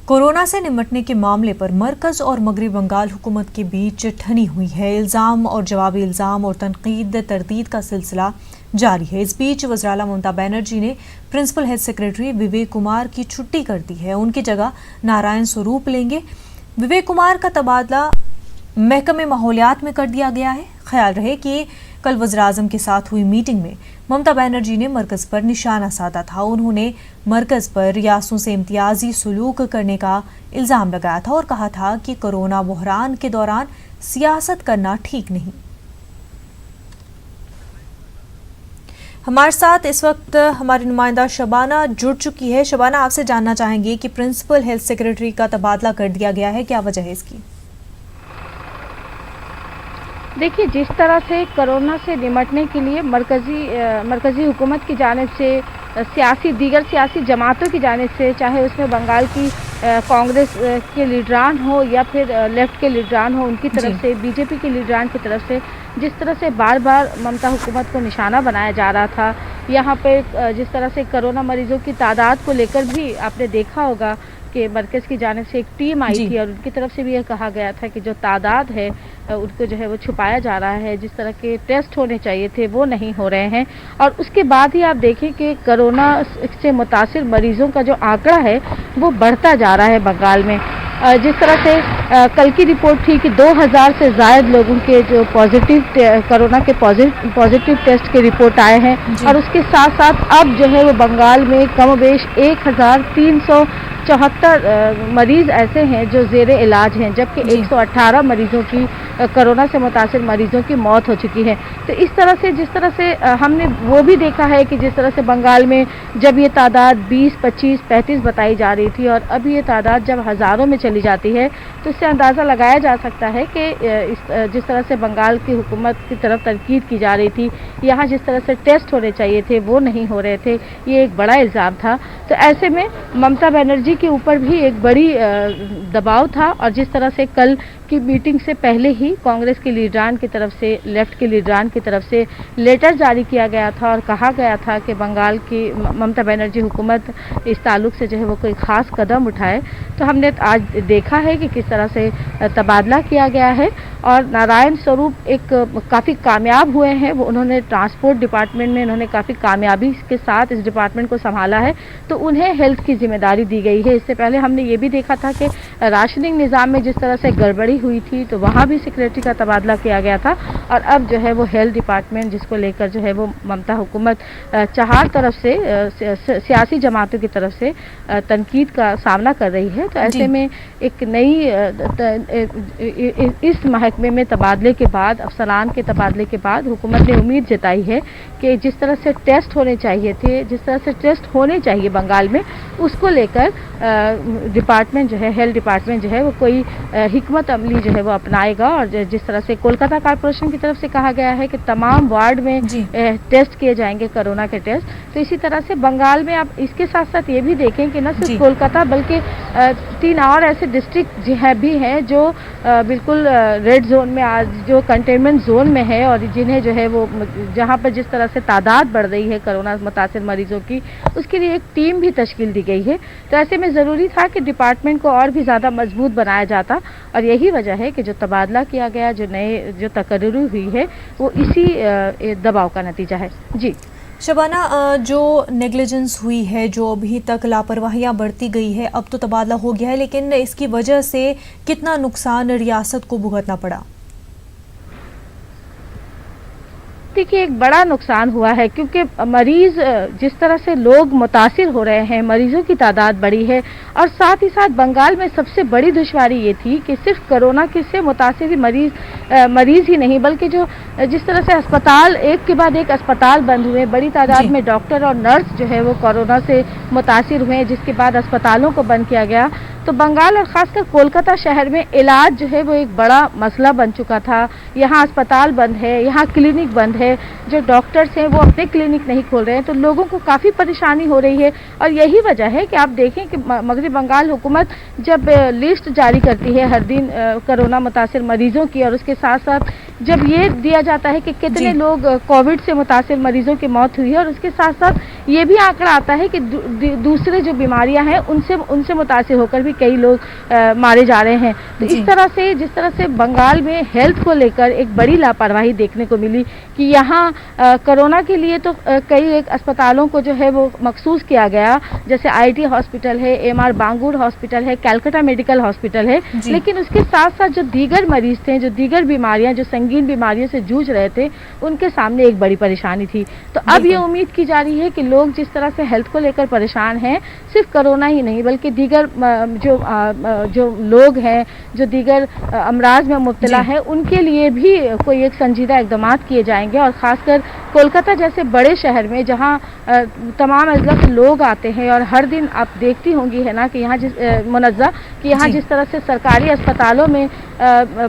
Corona से निपटने के मामले पर मरकज और मगरबी बंगाल हुकूमत के बीच ठनी हुई है। इल्ज़ाम और जवाबी इल्ज़ाम और तनकीद तरदीद का सिलसिला जारी है। इस बीच वज़ीर-ए-आला ममता बनर्जी ने principal health secretary Vivek Kumar की छुट्टी कर दी है। उनकी जगह नारायण स्वरूप लेंगे। विवेक कुमार का तबादला महकमे माहौलियात में कर दिया गया है। ख्याल रहे कि कल वज़ीर-ए-आज़म के साथ हुई मीटिंग में ममता बनर्जी ने मरकज पर निशाना साधा था। उन्होंने मरकज पर रियासतों से इम्तियाजी सलूक करने का इल्ज़ाम लगाया था और कहा था कि कोरोना बहरान के दौरान सियासत करना ठीक नहीं। हमारे साथ इस वक्त हमारी नुमाइंदा शबाना जुड़ चुकी है। शबाना, आपसे जानना चाहेंगे कि प्रिंसिपल हेल्थ सेक्रेटरी का तबादला कर दिया गया है, क्या वजह है इसकी? देखिए, जिस तरह से कोरोना से निपटने के लिए मरकजी हुकूमत की जानिब से दीगर सियासी जमातों की जानिब से, चाहे उसमें बंगाल की कांग्रेस के लीडरान हो या फिर लेफ्ट के लीडरान हो, उनकी तरफ से, बीजेपी के लीडरान की तरफ से जिस तरह से बार बार ममता हुकूमत को निशाना बनाया जा रहा था, यहाँ पे जिस तरह से कोरोना मरीजों की तादाद को लेकर भी आपने देखा होगा कि मरकज़ की जानिब से एक टीम आई थी और उनकी तरफ से भी यह कहा गया था कि जो तादाद है उनको जो है वो छुपाया जा रहा है। जिस तरह के टेस्ट होने चाहिए थे वो नहीं हो रहे हैं। और उसके बाद ही आप देखें कि कोरोना से मुतासिर मरीजों का जो आंकड़ा है वो बढ़ता जा रहा है बंगाल में। जिस तरह से कल की रिपोर्ट थी कि 2000 से ज़ायद लोगों के जो कोरोना के पॉजिटिव टेस्ट के रिपोर्ट आए हैं और उसके साथ साथ अब जो है वो बंगाल में कमोबेश 1374 मरीज़ ऐसे हैं जो ज़ेरे इलाज हैं, जबकि 118 मरीज़ों की कोरोना से मुतासिर मरीजों की मौत हो चुकी है। तो इस तरह से जिस तरह से हमने वो भी देखा है कि जिस तरह से बंगाल में जब ये तादाद 20, 25, 35 बताई जा रही थी और अब ये तादाद जब हज़ारों में चली जाती है तो इससे अंदाज़ा लगाया जा सकता है कि जिस तरह से बंगाल की हुकूमत की तरफ तनकीद की जा रही थी, यहाँ जिस तरह से टेस्ट होने चाहिए थे वो नहीं हो रहे थे, ये एक बड़ा इल्ज़ाम था। तो ऐसे में ममता बनर्जी के ऊपर भी एक बड़ी दबाव था और जिस तरह से कल की मीटिंग से पहले ही कांग्रेस के लीडरान की तरफ से, लेफ्ट के लीडरान की तरफ से लेटर जारी किया गया था और कहा गया था कि बंगाल की ममता बनर्जी हुकूमत इस ताल्लुक से जो है वो कोई ख़ास कदम उठाए। तो हमने आज देखा है कि किस तरह से तबादला किया गया है और नारायण स्वरूप एक काफ़ी कामयाब हुए हैं। वो उन्होंने ट्रांसपोर्ट डिपार्टमेंट में उन्होंने काफ़ी कामयाबी के साथ इस डिपार्टमेंट को संभाला है, तो उन्हें हेल्थ की जिम्मेदारी दी गई है। इससे पहले हमने ये भी देखा था कि राशनिंग निज़ाम में जिस तरह से गड़बड़ी हुई थी तो वहाँ भी सेक्रेटरी का तबादला किया गया था और अब जो है वो हेल्थ डिपार्टमेंट, जिसको लेकर जो है वो ममता हुकूमत चार तरफ से सियासी जमातों की तरफ से तनकीद का सामना कर रही है। तो ऐसे में एक नई इस महकमे में तबादले के बाद, अफसरान के तबादले के बाद हुकूमत ने उम्मीद जताई है कि जिस तरह से टेस्ट होने चाहिए थे, जिस तरह से टेस्ट होने चाहिए बंगाल में, उसको लेकर डिपार्टमेंट जो है, हेल्थ डिपार्टमेंट जो है वो कोई हिकमत अमली जो है वो अपनाएगा। और जिस तरह से कोलकाता कॉर्पोरेशन की तरफ से कहा गया है कि तमाम वार्ड में टेस्ट किए जाएंगे कोरोना के टेस्ट, तो इसी तरह से बंगाल में आप इसके साथ साथ ये भी देखें कि न सिर्फ कोलकाता बल्कि 3 और ऐसे डिस्ट्रिक्ट भी हैं जो बिल्कुल रेड जोन में, आज जो कंटेनमेंट जोन में है और जिन्हें जो है वो, जहाँ पर जिस तरह से तादाद बढ़ रही है कोरोना मुतासिर मरीजों की, उसके लिए एक टीम भी तश्कील दी गई है। तो ऐसे में ज़रूरी था कि डिपार्टमेंट को और भी ज़्यादा मजबूत बनाया जाता और यही वजह है कि जो तबादला किया गया, जो तकर्री हुई है, वो इसी दबाव का नतीजा है। जी शबाना, जो नेग्लिजेंस हुई है, जो अभी तक लापरवाहियां बढ़ती गई है, अब तो तबादला हो गया है, लेकिन इसकी वजह से कितना नुकसान रियासत को भुगतना पड़ा? देखिए, एक बड़ा नुकसान हुआ है क्योंकि मरीज़, जिस तरह से लोग मुतासिर हो रहे हैं, मरीज़ों की तादाद बढ़ी है और साथ ही साथ बंगाल में सबसे बड़ी दुश्वारी ये थी कि सिर्फ कोरोना के से मुतासिर मरीज़ ही नहीं, बल्कि जो जिस तरह से अस्पताल एक के बाद एक अस्पताल बंद हुए, बड़ी तादाद में डॉक्टर और नर्स जो है वो कोरोना से मुतासिर हुए, जिसके बाद अस्पतालों को बंद किया गया। तो बंगाल और ख़ासकर कोलकाता शहर में इलाज जो है वो एक बड़ा मसला बन चुका था। यहाँ अस्पताल बंद है, यहाँ क्लिनिक बंद है, जो डॉक्टर्स हैं वो अपने क्लिनिक नहीं खोल रहे हैं, तो लोगों को काफ़ी परेशानी हो रही है। और यही वजह है कि आप देखें कि मगरबी बंगाल हुकूमत जब लिस्ट जारी करती है हर दिन कोरोना मुतासिर मरीजों की, और उसके साथ साथ जब ये दिया जाता है कि कितने लोग कोविड से मुतासिर मरीजों की मौत हुई है, और उसके साथ साथ ये भी आंकड़ा आता है कि दूसरे जो बीमारियां हैं उनसे मुतासिर होकर भी कई लोग मारे जा रहे हैं। तो इस तरह से जिस तरह से बंगाल में हेल्थ को लेकर एक बड़ी लापरवाही देखने को मिली कि यहाँ कोरोना के लिए तो कई एक अस्पतालों को जो है वो मखसूस किया गया, जैसे आईटी हॉस्पिटल है, एमआर बांगुर हॉस्पिटल है, कैलकाटा मेडिकल हॉस्पिटल है, लेकिन उसके साथ साथ जो दीगर मरीज थे, जो दीगर बीमारियां, जो संगीन बीमारियों से जूझ रहे थे, उनके सामने एक बड़ी परेशानी थी। तो अब ये उम्मीद की जा रही है कि लोग जिस तरह से हेल्थ को लेकर परेशान हैं, सिर्फ कोरोना ही नहीं बल्कि दीगर जो लोग हैं, जो दीगर अमराज में मुब्तला है, उनके लिए भी कोई एक संजीदा इक़दाम किए जाएंगे। और खासकर कोलकाता जैसे बड़े शहर में जहां तमाम अजला के लोग आते हैं और हर दिन आप देखती होंगी है ना कि यहाँ जिस तरह से सरकारी अस्पतालों में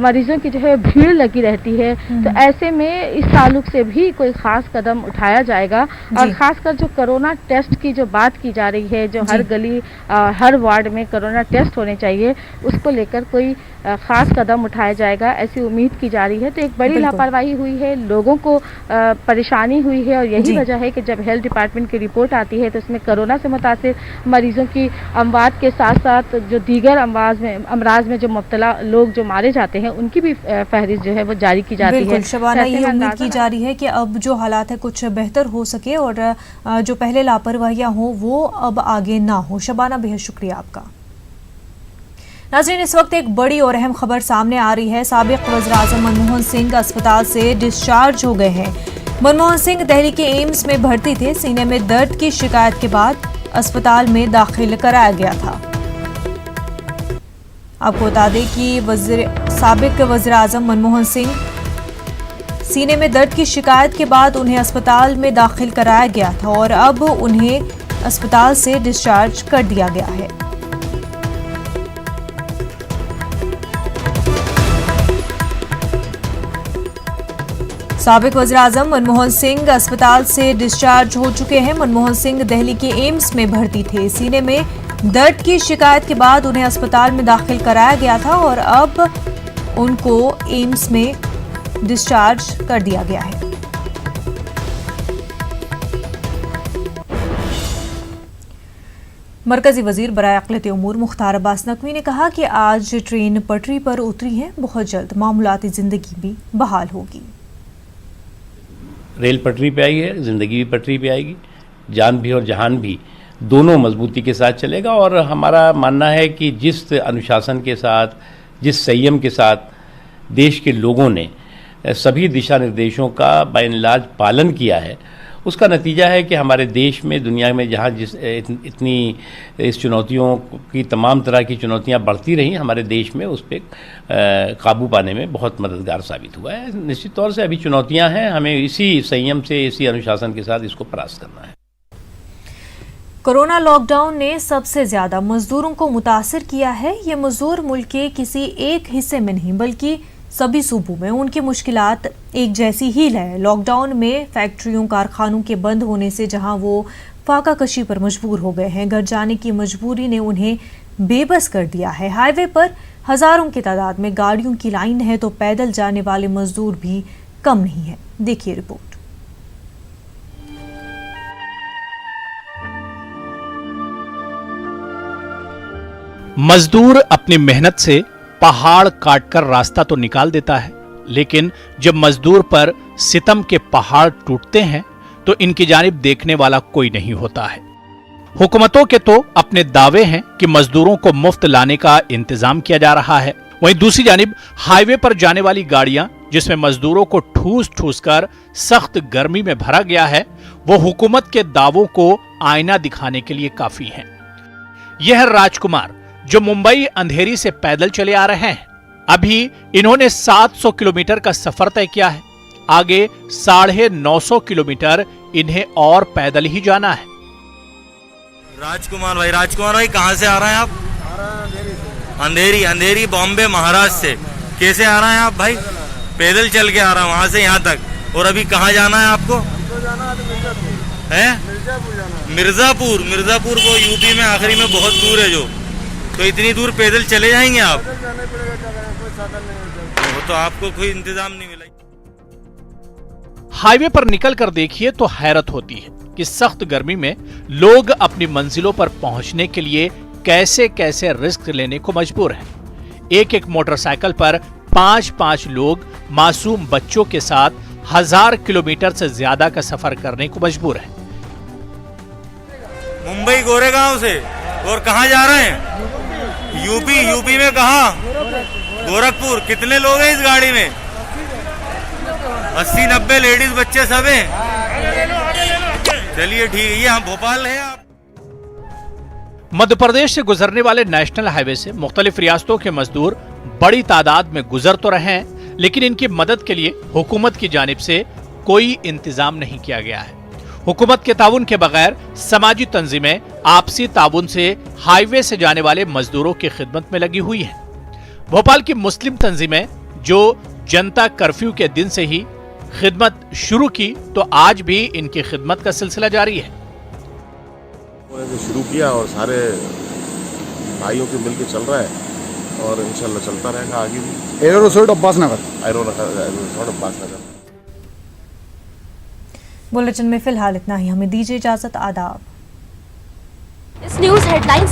मरीजों की जो है भीड़ लगी रहती है, तो ऐसे में इस ताल्लुक से भी कोई खास कदम उठाया जाएगा। और खासकर जो कोरोना टेस्ट की जो बात की जा रही है, जो हर गली हर वार्ड में कोरोना टेस्ट होने चाहिए, उसको लेकर कोई खास कदम उठाया जाएगा, ऐसी उम्मीद की जा रही है। तो एक बड़ी लापरवाही हुई है, लोगों को परेशानी हुई है और यही वजह है कि जब हेल्थ डिपार्टमेंट की रिपोर्ट आती है तो इसमें कोरोना से मुतासिर मरीजों की अमवात के साथ साथ जो दीगर अमराज में जो मुब्तला लोग जो मारे जाते हैं, उनकी भी फहरिस्त जो है वो जारी की जाती है। बिल्कुल शबाना, ये उम्मीद की जा रही है कि अब जो हालात है कुछ बेहतर हो सके और जो पहले लापरवाहियां हो वो अब आगे ना हो। शबाना, बेहद शुक्रिया आपका। नाज़रीन, इस वक्त एक बड़ी और अहम खबर सामने आ रही है। साबिक वज़ीर-ए-आज़म मनमोहन सिंह अस्पताल से डिस्चार्ज हो गए हैं। मनमोहन सिंह दिल्ली के एम्स में भर्ती थे। सीने में दर्द की शिकायत के बाद अस्पताल में दाखिल कराया गया था। आपको बता दें कि साबिक वज़ीर-ए-आज़म मनमोहन सिंह सीने में दर्द की शिकायत के बाद उन्हें अस्पताल में दाखिल कराया गया था और अब उन्हें अस्पताल से डिस्चार्ज कर दिया गया है। साबिक वज़ीर-ए-आज़म मनमोहन सिंह अस्पताल से डिस्चार्ज हो चुके हैं। मनमोहन सिंह दिल्ली के एम्स में भर्ती थे। सीने में दर्द की शिकायत के बाद उन्हें अस्पताल में दाखिल कराया गया था और अब उनको एम्स में डिस्चार्ज कर दिया गया है। मरकजी वजीर बराए अक़लियती उमूर मुख्तार अब्बास नकवी ने कहा कि आज ट्रेन पटरी पर उतरी है, बहुत जल्द मामूलाती जिंदगी भी बहाल होगी। रेल पटरी पे आई है, जिंदगी भी पटरी पे आएगी, जान भी और जहान भी दोनों मजबूती के साथ चलेगा। और हमारा मानना है कि जिस अनुशासन के साथ, जिस संयम के साथ देश के लोगों ने सभी दिशा निर्देशों का बाइनलाज पालन किया है, उसका नतीजा है कि हमारे देश में, दुनिया में जहाँ इतनी इस चुनौतियों की, तमाम तरह की चुनौतियाँ बढ़ती रहीं, हमारे देश में उस पर काबू पाने में बहुत मददगार साबित हुआ है। निश्चित तौर से अभी चुनौतियाँ हैं, हमें इसी संयम से, इसी अनुशासन के साथ इसको परास्त करना है। कोरोना लॉकडाउन ने सबसे ज्यादा मजदूरों को मुतासिर किया है। ये मजदूर मुल्क के किसी एक हिस्से में नहीं बल्कि सभी सूबों में उनकी मुश्किलात एक जैसी ही है। लॉकडाउन में फैक्ट्रियों, कारखानों के बंद होने से जहां वो फाका कशी पर मजबूर हो गए हैं, घर जाने की मजबूरी ने उन्हें बेबस कर दिया है। हाईवे पर हजारों की तादाद में गाड़ियों की लाइन है तो पैदल जाने वाले मजदूर भी कम नहीं है। देखिए रिपोर्ट। मजदूर अपनी मेहनत से पहाड़ काटकर रास्ता तो निकाल देता है, लेकिन जब मजदूर पर सितम के पहाड़ टूटते हैं तो इनकी जानिब देखने वाला कोई नहीं होता है। हुकूमतों के तो अपने दावे हैं कि मजदूरों को मुफ्त लाने का इंतजाम किया जा रहा है, वहीं दूसरी जानिब हाईवे पर जाने वाली गाड़ियां जिसमें मजदूरों को ठूस ठूस कर सख्त गर्मी में भरा गया है, वो हुकूमत के दावों को आईना दिखाने के लिए काफी हैं। यह है राजकुमार जो मुंबई अंधेरी से पैदल चले आ रहे हैं। अभी इन्होंने 700 किलोमीटर का सफर तय किया है, आगे 950 किलोमीटर इन्हें और पैदल ही जाना है। राजकुमार भाई कहाँ से आ रहे हैं आप? आ रहे हैं अंधेरी बॉम्बे महाराष्ट्र से। कैसे आ रहे हैं आप भाई? पैदल चल के आ रहा है वहाँ से यहाँ तक। और अभी कहाँ जाना है आपको? जाना है मिर्जापुर जाना। मिर्जापुर वो यूपी में आखिरी में बहुत दूर है जो, तो इतनी दूर पैदल चले जाएंगे आप? जाने पड़ेगा, क्या करें, कोई साधन नहीं है। वो तो आपको कोई इंतजाम नहीं मिला। हाईवे पर निकल कर देखिए तो हैरत होती है कि सख्त गर्मी में लोग अपनी मंजिलों पर पहुंचने के लिए कैसे कैसे रिस्क लेने को मजबूर हैं। एक एक मोटरसाइकिल पर 5-5 लोग मासूम बच्चों के साथ 1000 किलोमीटर से ज्यादा का सफर करने को मजबूर हैं। मुंबई गोरेगांव से, और कहाँ जा रहे हैं? यूपी में कहाँ? गोरखपुर। कितने लोग हैं इस गाड़ी में? 80-90 लेडीज बच्चे सब हैं। चलिए ठीक है, ये हम भोपाल हैं। आप मध्य प्रदेश से गुजरने वाले नेशनल हाईवे से मुख्तलिफ रियासतों के मजदूर बड़ी तादाद में गुजर तो रहे हैं, लेकिन इनकी मदद के लिए हुकूमत की जानिब से कोई इंतजाम नहीं किया गया है। हुकूमत के ताउन के बगैर समाजी तंजीमें आपसी ताउन से हाईवे से जाने वाले मजदूरों की खिदमत में लगी हुई हैं। भोपाल की मुस्लिम तंजीमें जो जनता कर्फ्यू के दिन से ही खिदमत शुरू की, तो आज भी इनकी खिदमत का सिलसिला जारी है। शुरू किया और सारे भाइयों के मिलकर चल रहा है और इंशाल्लाह चलता रहेगा आगे भी। एरो रिसोर्ट अब्बास नगर। बुलेटिन में फिलहाल इतना ही। हमें दीजिए इजाजत। आदाब। इस न्यूज हेडलाइंस